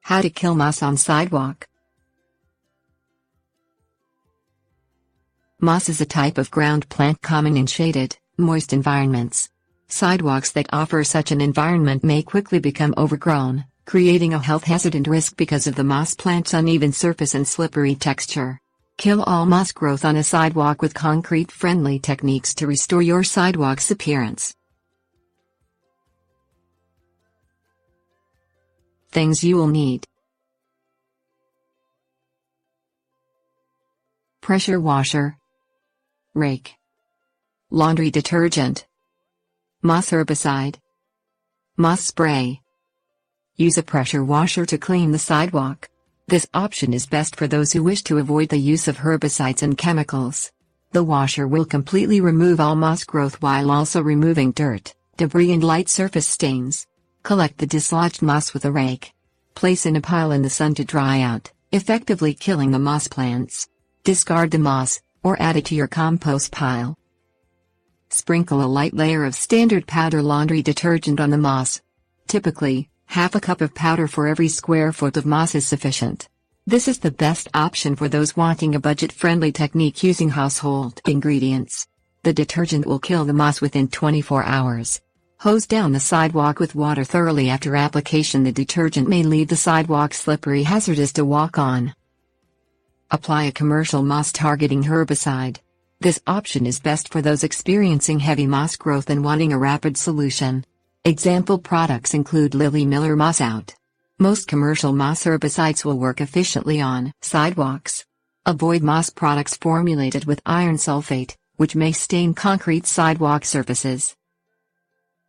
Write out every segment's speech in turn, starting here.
How to kill moss on sidewalk. Moss is a type of ground plant common in shaded, moist environments. Sidewalks that offer such an environment may quickly become overgrown, creating a health hazard and risk because of the moss plant's uneven surface and slippery texture. Kill all moss growth on a sidewalk with concrete-friendly techniques to restore your sidewalk's appearance. Things you will need: pressure washer, rake, laundry detergent, moss herbicide, moss spray. Use a pressure washer to clean the sidewalk. This option is best for those who wish to avoid the use of herbicides and chemicals. The washer will completely remove all moss growth while also removing dirt, debris and light surface stains. Collect the dislodged moss with a rake. Place in a pile in the sun to dry out, effectively killing the moss plants. Discard the moss, or add it to your compost pile. Sprinkle a light layer of standard powder laundry detergent on the moss. Typically, half a cup of powder for every square foot of moss is sufficient. This is the best option for those wanting a budget-friendly technique using household ingredients. The detergent will kill the moss within 24 hours. Hose down the sidewalk with water thoroughly after application. The detergent may leave the sidewalk slippery, hazardous to walk on. Apply a commercial moss-targeting herbicide. This option is best for those experiencing heavy moss growth and wanting a rapid solution. Example products include Lily Miller Moss Out. Most commercial moss herbicides will work efficiently on sidewalks. Avoid moss products formulated with iron sulfate, which may stain concrete sidewalk surfaces.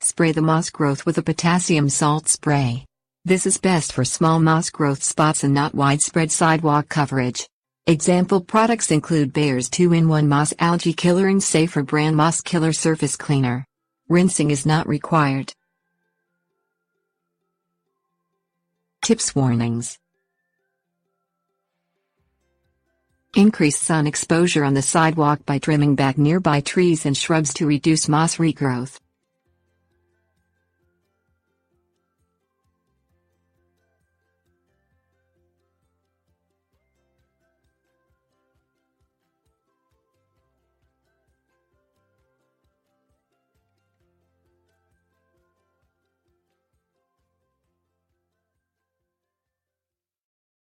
Spray the moss growth with a potassium salt spray. This is best for small moss growth spots and not widespread sidewalk coverage. Example products include Bayer's 2-in-1 Moss Algae Killer and Safer brand Moss Killer Surface Cleaner. Rinsing is not required. Tips: warnings. Increase sun exposure on the sidewalk by trimming back nearby trees and shrubs to reduce moss regrowth.